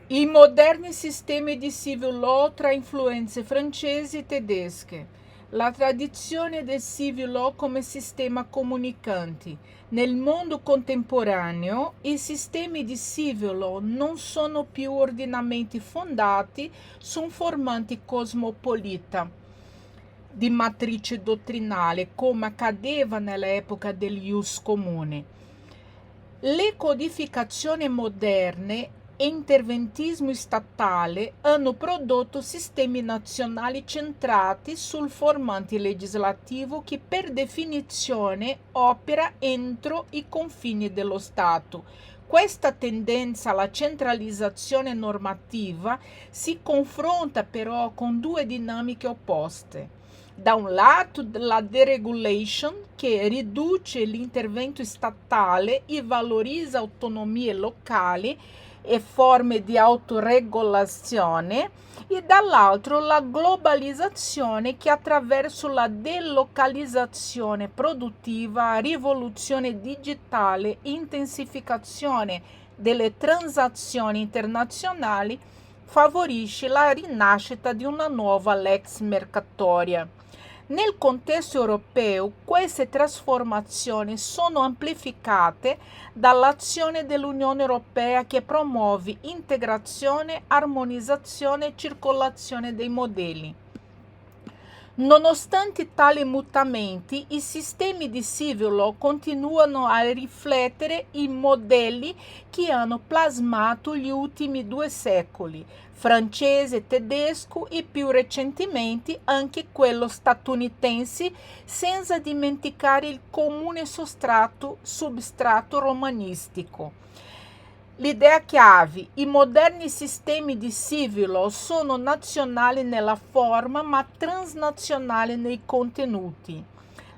I moderni sistemi di civil law tra influenze francesi e tedesche. La tradizione del civil law come sistema comunicante. Nel mondo contemporaneo, i sistemi di civil law non sono più ordinamenti fondati su un formante cosmopolita di matrice dottrinale, come accadeva nell'epoca del ius comune. Le codificazioni moderne e interventismo statale hanno prodotto sistemi nazionali centrati sul formante legislativo che per definizione opera entro i confini dello Stato. Questa tendenza alla centralizzazione normativa si confronta però con due dinamiche opposte. Da un lato la deregulation, che riduce l'intervento statale e valorizza autonomie locali e forme di autoregolazione, e dall'altro la globalizzazione, che attraverso la delocalizzazione produttiva, rivoluzione digitale, intensificazione delle transazioni internazionali, favorisce la rinascita di una nuova lex mercatoria. Nel contesto europeo, queste trasformazioni sono amplificate dall'azione dell'Unione Europea, che promuove integrazione, armonizzazione e circolazione dei modelli. Nonostante tali mutamenti, i sistemi di civil law continuano a riflettere i modelli che hanno plasmato gli ultimi 2 secoli, francese, tedesco e più recentemente anche quello statunitense, senza dimenticare il comune substrato romanistico. L'idea chiave: i moderni sistemi di civil law sono nazionali nella forma ma transnazionali nei contenuti.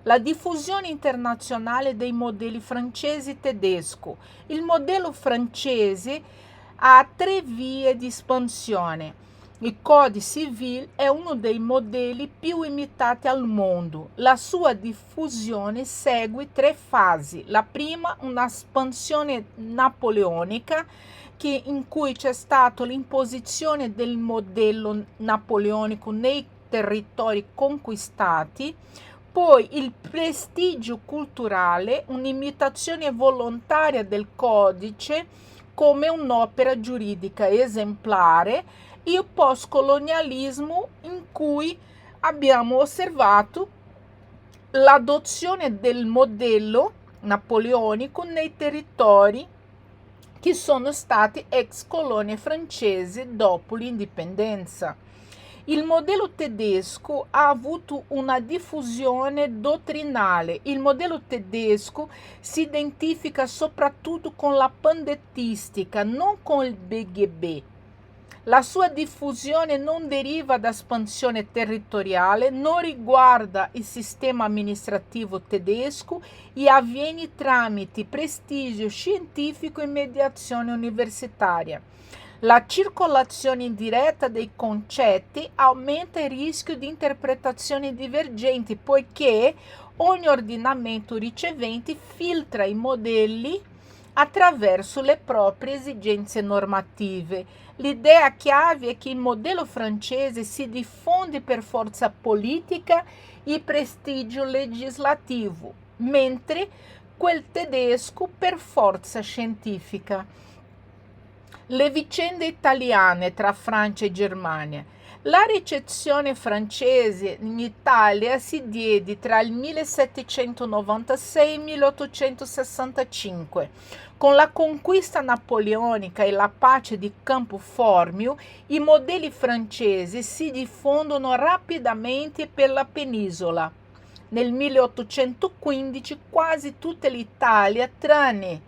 La diffusione internazionale dei modelli francese e tedesco. Il modello francese ha 3 vie di espansione. Il Code Civil è uno dei modelli più imitati al mondo. La sua diffusione segue 3 fasi. La prima, una espansione napoleonica, in cui c'è stata l'imposizione del modello napoleonico nei territori conquistati. Poi il prestigio culturale, un'imitazione volontaria del codice come un'opera giuridica esemplare, e il postcolonialismo, in cui abbiamo osservato l'adozione del modello napoleonico nei territori che sono stati ex colonie francesi dopo l'indipendenza. Il modello tedesco ha avuto una diffusione dottrinale. Il modello tedesco si identifica soprattutto con la pandettistica, non con il BGB. La sua diffusione non deriva da espansione territoriale, non riguarda il sistema amministrativo tedesco e avviene tramite prestigio scientifico e mediazione universitaria. La circolazione indiretta dei concetti aumenta il rischio di interpretazioni divergenti, poiché ogni ordinamento ricevente filtra i modelli attraverso le proprie esigenze normative. L'idea chiave è che il modello francese si diffonde per forza politica e prestigio legislativo, mentre quel tedesco per forza scientifica. Le vicende italiane tra Francia e Germania. La ricezione francese in Italia si diede tra il 1796 e il 1865. Con la conquista napoleonica e la pace di Campo Formio, i modelli francesi si diffondono rapidamente per la penisola. Nel 1815 quasi tutta l'Italia, tranne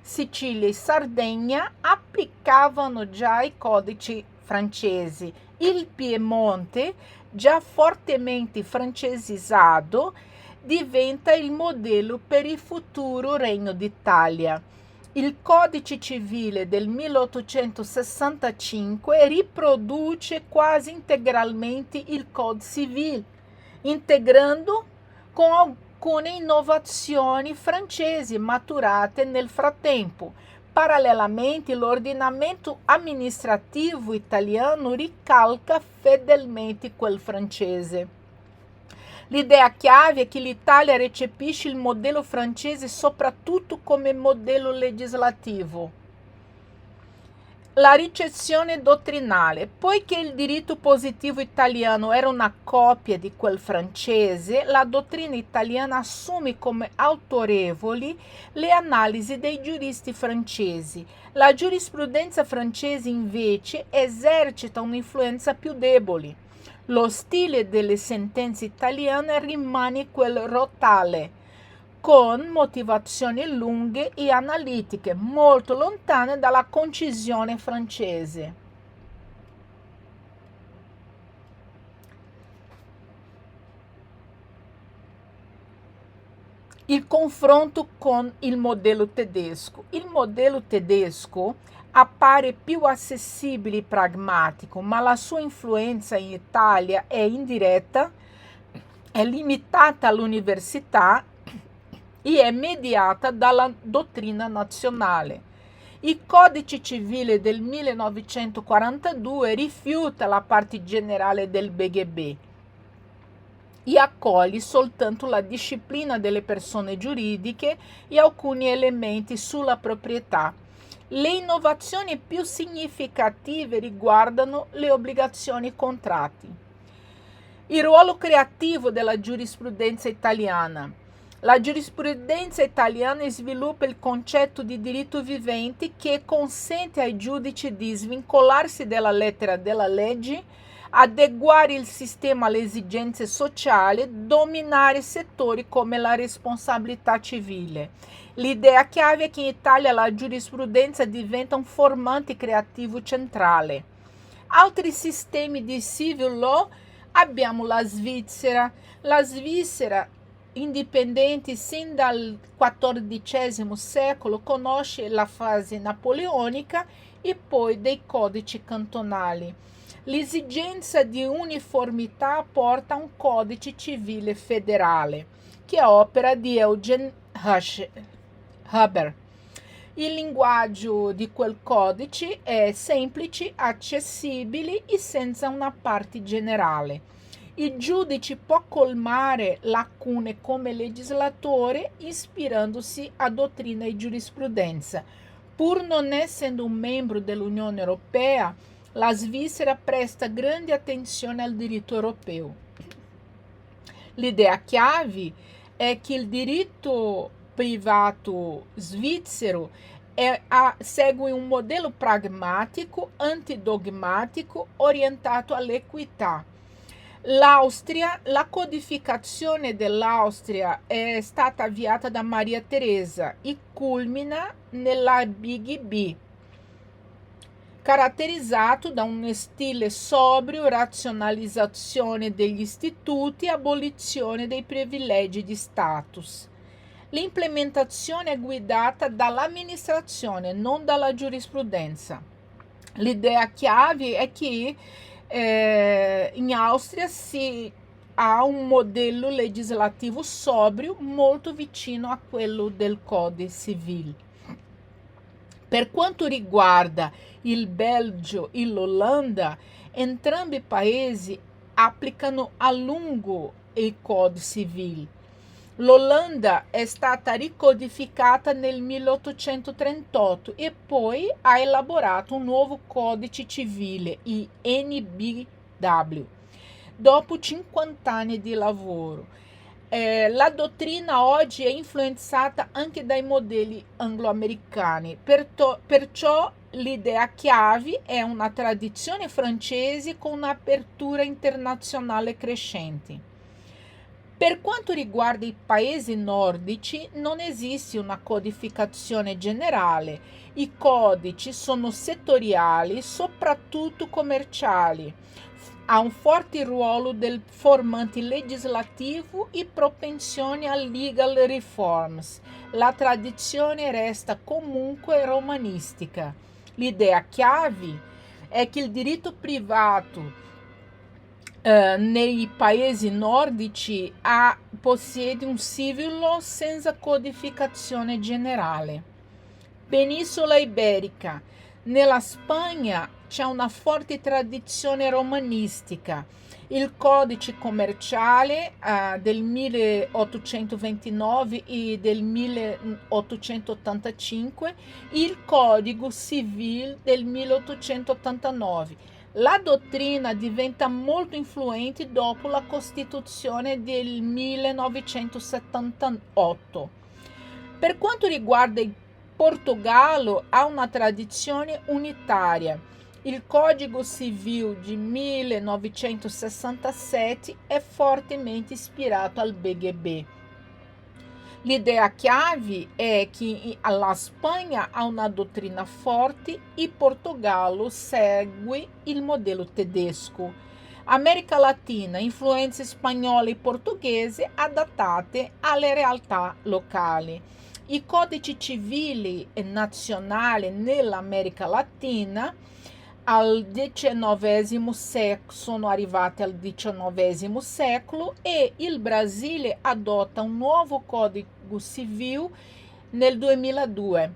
Sicilia e Sardegna, applicavano già i codici francesi. Il Piemonte, già fortemente francesizzato, diventa il modello per il futuro Regno d'Italia. Il Codice Civile del 1865 riproduce quasi integralmente il Code Civil, integrando con alcune innovazioni francesi maturate nel frattempo. Parallelamente, l'ordinamento amministrativo italiano ricalca fedelmente quel francese. L'idea chiave è che l'Italia recepisce il modello francese soprattutto come modello legislativo. La ricezione dottrinale. Poiché il diritto positivo italiano era una copia di quel francese, la dottrina italiana assume come autorevoli le analisi dei giuristi francesi. La giurisprudenza francese invece esercita un'influenza più debole. Lo stile delle sentenze italiane rimane quel rotale, con motivazioni lunghe e analitiche, molto lontane dalla concisione francese. Il confronto con il modello tedesco. Il modello tedesco appare più accessibile e pragmatico, ma la sua influenza in Italia è indiretta, è limitata all'università e è mediata dalla dottrina nazionale. Il Codice Civile del 1942 rifiuta la parte generale del BGB e accoglie soltanto la disciplina delle persone giuridiche e alcuni elementi sulla proprietà. Le innovazioni più significative riguardano le obbligazioni contratti. Il ruolo creativo della giurisprudenza italiana. La giurisprudenza italiana sviluppa il concetto di diritto vivente che consente ai giudici di svincolarsi dalla lettera della legge, adeguare il sistema alle esigenze sociali, dominare settori come la responsabilità civile. L'idea chiave è che in Italia la giurisprudenza diventa un formante creativo centrale. Altri sistemi di civil law abbiamo la Svizzera. La Svizzera, indipendente sin dal XIV secolo, conosce la fase napoleonica e poi dei codici cantonali. L'esigenza di uniformità porta a un codice civile federale, che è opera di Eugen Huber. Il linguaggio di quel codice è semplice, accessibile e senza una parte generale. Il giudice può colmare lacune come legislatore ispirandosi a dottrina e giurisprudenza. Pur non essendo un membro dell'Unione Europea, la Svizzera presta grande attenzione al diritto europeo. L'idea chiave è che il diritto privato svizzero segue un modello pragmatico, antidogmatico, orientato all'equità. La codificazione dell'Austria è stata avviata da Maria Teresa e culmina nella BGB, caratterizzato da un stile sobrio, razionalizzazione degli istituti e abolizione dei privilegi di status. L'implementazione è guidata dall'amministrazione, non dalla giurisprudenza. L'idea chiave è che in Austria si ha un modello legislativo sobrio molto vicino a quello del Codice Civile. Per quanto riguarda il Belgio e l'Olanda, entrambi i paesi applicano a lungo il Codice Civile. L'Olanda è stata ricodificata nel 1838 e poi ha elaborato un nuovo codice civile, il NBW, dopo 50 anni di lavoro. La dottrina oggi è influenzata anche dai modelli anglo-americani, perciò l'idea chiave è una tradizione francese con un'apertura internazionale crescente. Per quanto riguarda i paesi nordici, non esiste una codificazione generale. I codici sono settoriali, soprattutto commerciali. Ha un forte ruolo del formante legislativo e propensione a legal reforms. La tradizione resta comunque romanistica. L'idea chiave è che il diritto privato nei paesi nordici possiede un civil law senza codificazione generale. Penisola Iberica. Nella Spagna c'è una forte tradizione romanistica. Il codice commerciale del 1829 e del 1885, il Código Civil del 1889. La dottrina diventa molto influente dopo la Costituzione del 1978. Per quanto riguarda il Portogallo, ha una tradizione unitaria. Il Código Civil di 1967 è fortemente ispirato al BGB. L'idea chiave è che la Spagna ha una dottrina forte e Portogallo segue il modello tedesco. America Latina, influenze spagnole e portoghese adattate alle realtà locali. I codici civili nazionali nell'America Latina al XIX secolo sono arrivati al XIX secolo e il Brasile adotta un nuovo codice civile nel 2002.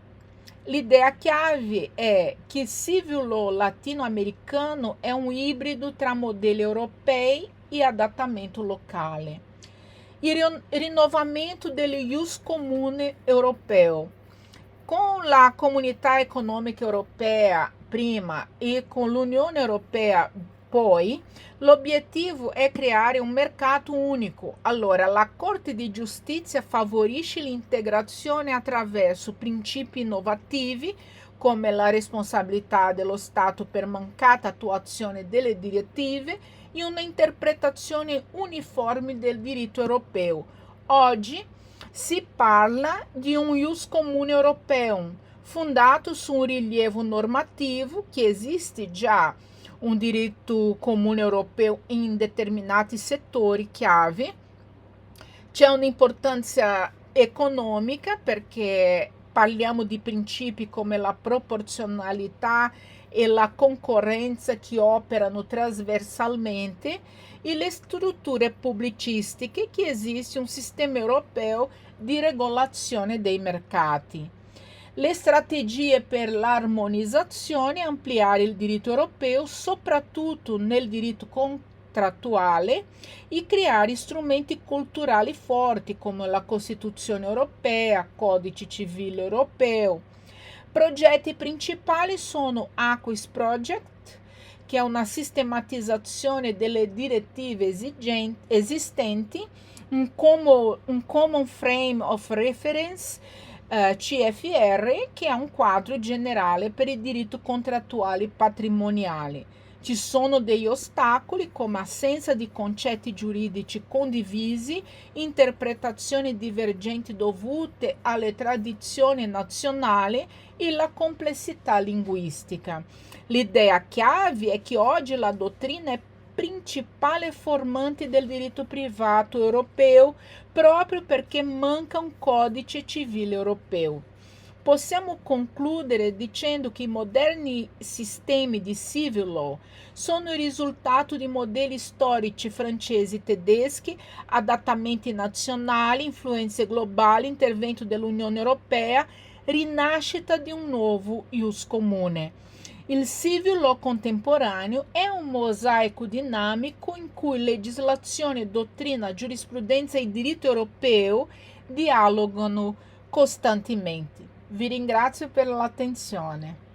L'idea chiave è che il civil law latino-americano è un ibrido tra modelli europei e adattamento locale. Il rinnovamento dello ius comune europeo. Con la Comunità Economica Europea prima e con l'Unione Europea poi, l'obiettivo è creare un mercato unico. Allora, la Corte di Giustizia favorisce l'integrazione attraverso principi innovativi come la responsabilità dello Stato per mancata attuazione delle direttive e una interpretazione uniforme del diritto europeo. Oggi si parla di un ius comune europeo, fondato su un rilievo normativo che esiste già un diritto comune europeo in determinati settori chiave. C'è un'importanza economica perché parliamo di principi come la proporzionalità e la concorrenza che operano trasversalmente e le strutture pubblicistiche che esiste un sistema europeo di regolazione dei mercati. Le strategie per l'armonizzazione e ampliare il diritto europeo, soprattutto nel diritto contrattuale, e creare strumenti culturali forti come la Costituzione europea, Codice civile europeo. Progetti principali sono Aquis Project, che è una sistematizzazione delle direttive esistenti, un Common Frame of Reference, CFR, che è un quadro generale per il diritto contrattuale patrimoniale. Ci sono degli ostacoli come assenza di concetti giuridici condivisi, interpretazioni divergenti dovute alle tradizioni nazionali e la complessità linguistica. L'idea chiave è che oggi la dottrina è principale formante del diritto privato europeo proprio perché manca un codice civile europeo. Possiamo concludere dicendo che i moderni sistemi di civil law sono il risultato di modelli storici francesi e tedeschi, adattamenti nazionali, influenze globali, intervento dell'Unione Europea, rinascita di un nuovo ius comune. Il civil law contemporaneo è un mosaico dinamico in cui legislazione, dottrina, giurisprudenza e diritto europeo dialogano costantemente. Vi ringrazio per l'attenzione.